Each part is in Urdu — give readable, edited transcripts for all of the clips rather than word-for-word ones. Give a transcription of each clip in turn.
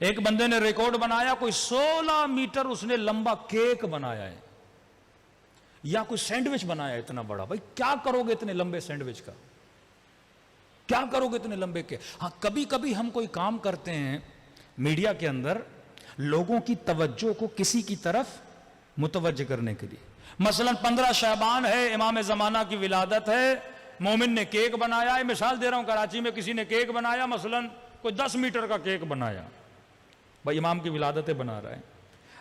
ایک بندے نے ریکارڈ بنایا، کوئی 16 میٹر اس نے لمبا کیک بنایا ہے، یا کوئی سینڈوچ بنایا ہے اتنا بڑا. بھائی کیا کرو گے اتنے لمبے سینڈوچ کا؟ کیا کرو گے اتنے لمبے کے؟ ہاں کبھی کبھی ہم کوئی کام کرتے ہیں میڈیا کے اندر لوگوں کی توجہ کو کسی کی طرف متوجہ کرنے کے لیے. مثلا 15 شعبان ہے، امام زمانہ کی ولادت ہے، مومن نے کیک بنایا ہے. مثال دے رہا ہوں، کراچی میں کسی نے کیک بنایا، مثلا کوئی 10 میٹر کا کیک بنایا، بھائی امام کی ولادتیں بنا رہا ہے.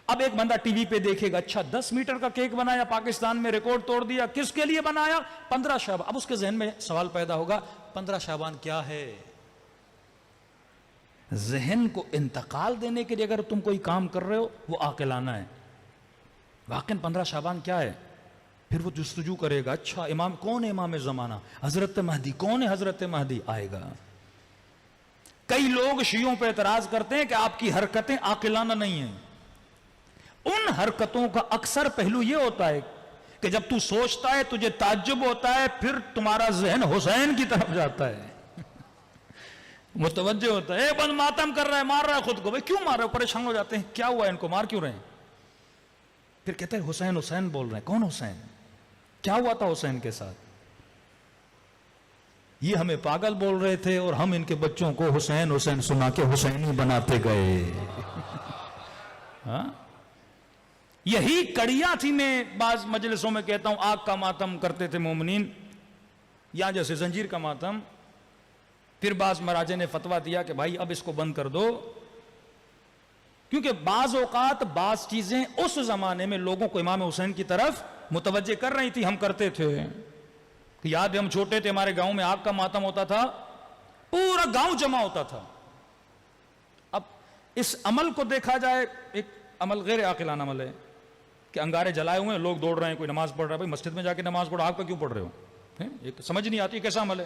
اب ایک بندہ ٹی وی پہ دیکھے گا، اچھا 10 میٹر کا کیک بنایا، پاکستان میں ریکارڈ توڑ دیا، کس کے لیے بنایا؟ 15 شعبان. اب اس کے ذہن میں سوال پیدا ہوگا، 15 شعبان کیا ہے؟ ذہن کو انتقال دینے کے لیے اگر تم کوئی کام کر رہے ہو وہ عاقلانہ ہے. واقعاً 15 شعبان کیا ہے؟ پھر وہ جستجو کرے گا، اچھا امام کون ہے؟ امام زمانہ حضرت مہدی. کون ہے حضرت مہدی؟ آئے گا. کئی لوگ شیعوں پہ اعتراض کرتے ہیں کہ آپ کی حرکتیں عاقلانہ نہیں ہیں. ان حرکتوں کا اکثر پہلو یہ ہوتا ہے کہ جب تو سوچتا ہے تجھے تعجب ہوتا ہے، پھر تمہارا ذہن حسین کی طرف جاتا ہے، متوجہ ہوتا ہے. بند ماتم کر رہا ہے، مار رہا ہے خود کو. بھائی کیوں مار رہے ہو؟ پریشان ہو جاتے ہیں، کیا ہوا ہے ان کو، مار کیوں رہے ہیں؟ پھر کہتے ہیں حسین حسین بول رہے ہیں. کون حسین؟ کیا ہوا تھا حسین کے ساتھ؟ یہ ہمیں پاگل بول رہے تھے اور ہم ان کے بچوں کو حسین حسین سنا کے حسینی بناتے گئے. ہاں یہی کڑیاں تھی. میں بعض مجلسوں میں کہتا ہوں آگ کا ماتم کرتے تھے مومنین، یا جیسے زنجیر کا ماتم. پھر بعض مراجع نے فتویٰ دیا کہ بھائی اب اس کو بند کر دو، کیونکہ بعض اوقات بعض چیزیں اس زمانے میں لوگوں کو امام حسین کی طرف متوجہ کر رہی تھی. ہم کرتے تھے، یاد ہے ہم چھوٹے تھے، ہمارے گاؤں میں آگ کا ماتم ہوتا تھا، پورا گاؤں جمع ہوتا تھا. اب اس عمل کو دیکھا جائے، ایک عمل غیر عاقلانہ عمل ہے کہ انگارے جلائے ہوئے ہیں، لوگ دوڑ رہے ہیں، کوئی نماز پڑھ رہا ہے. بھائی مسجد میں جا کے نماز پڑھو، آگ کا کیوں پڑھ رہے ہو؟ ایک سمجھ نہیں آتی کیسا عمل ہے.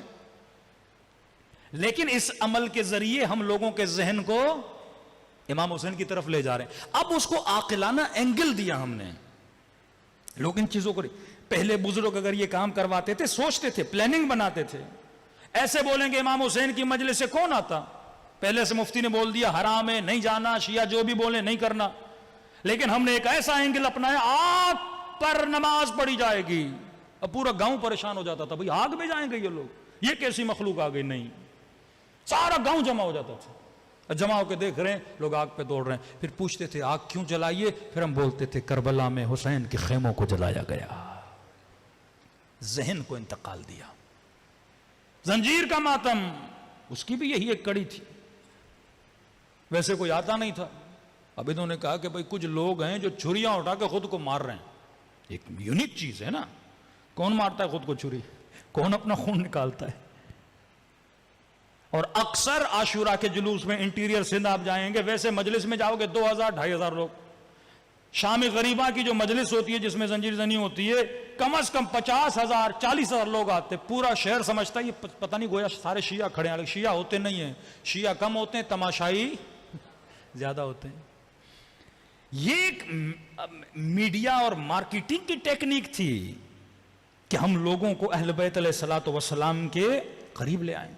لیکن اس عمل کے ذریعے ہم لوگوں کے ذہن کو امام حسین کی طرف لے جا رہے ہیں. اب اس کو عاقلانہ اینگل دیا ہم نے. لوگ ان چیزوں کو، پہلے بزرگ اگر یہ کام کرواتے تھے، سوچتے تھے، پلاننگ بناتے تھے. ایسے بولیں گے امام حسین کی مجلس سے کون آتا؟ پہلے سے مفتی نے بول دیا حرام ہے، نہیں جانا، شیعہ جو بھی بولیں نہیں کرنا. لیکن ہم نے ایک ایسا اینگل اپنایا، آگ پر نماز پڑھی جائے گی. اب پورا گاؤں پریشان ہو جاتا تھا، بھئی آگ میں جائیں گے یہ لوگ، یہ کیسی مخلوق آ گئی. نہیں، سارا گاؤں جمع ہو جاتا تھا. جمع ہو کے دیکھ رہے ہیں لوگ آگ پہ دوڑ رہے ہیں. پھر پوچھتے تھے آگ کیوں جلائیے؟ پھر ہم بولتے تھے کربلا میں حسین کے خیموں کو جلایا گیا. ذہن کو انتقال دیا. زنجیر کا ماتم، اس کی بھی یہی ایک کڑی تھی. ویسے کوئی آتا نہیں تھا. اب انہوں نے کہا کہ بھئی کچھ لوگ ہیں جو چھریاں اٹھا کے خود کو مار رہے ہیں. ایک یونیک چیز ہے نا. کون مارتا ہے خود کو چھری؟ کون اپنا خون نکالتا ہے؟ اور اکثر عاشورہ کے جلوس میں انٹیریئر سندھ آپ جائیں گے، ویسے مجلس میں جاؤ گے 2000-2500 لوگ. شام غریبہ کی جو مجلس ہوتی ہے جس میں زنجیر زنی ہوتی ہے، کم از کم 50,000-40,000 لوگ آتے. پورا شہر سمجھتا ہے یہ پتہ نہیں گویا سارے شیعہ کھڑے ہیں. شیعہ ہوتے نہیں ہیں، شیعہ کم ہوتے ہیں، تماشائی زیادہ ہوتے ہیں. یہ ایک میڈیا اور مارکیٹنگ کی ٹیکنیک تھی کہ ہم لوگوں کو اہل بیت علیہ الصلوۃ والسلام کے قریب لے آئیں.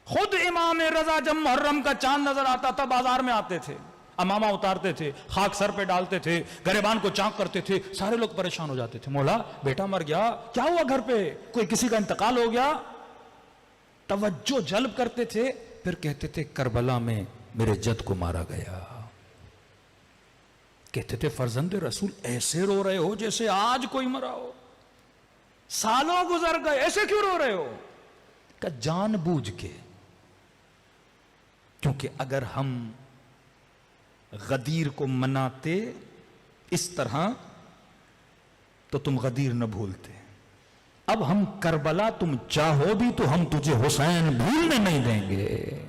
خود امام رضا جب محرم کا چاند نظر آتا تھا بازار میں آتے تھے، امامہ اتارتے تھے، خاک سر پہ ڈالتے تھے، گریبان کو چاک کرتے تھے. سارے لوگ پریشان ہو جاتے تھے، مولا بیٹا مر گیا، کیا ہوا گھر پہ، کوئی کسی کا انتقال ہو گیا. توجہ جلب کرتے تھے. پھر کہتے تھے کربلا میں میرے جد کو مارا گیا. کہتے تھے فرزند رسول ایسے رو رہے ہو جیسے آج کوئی مرا ہو، سالوں گزر گئے، ایسے کیوں رو رہے ہو؟ کہ جان بوجھ کے، کیونکہ اگر ہم غدیر کو مناتے اس طرح تو تم غدیر نہ بھولتے. اب ہم کربلا تم چاہو بھی تو ہم تجھے حسین بھولنے نہیں دیں گے.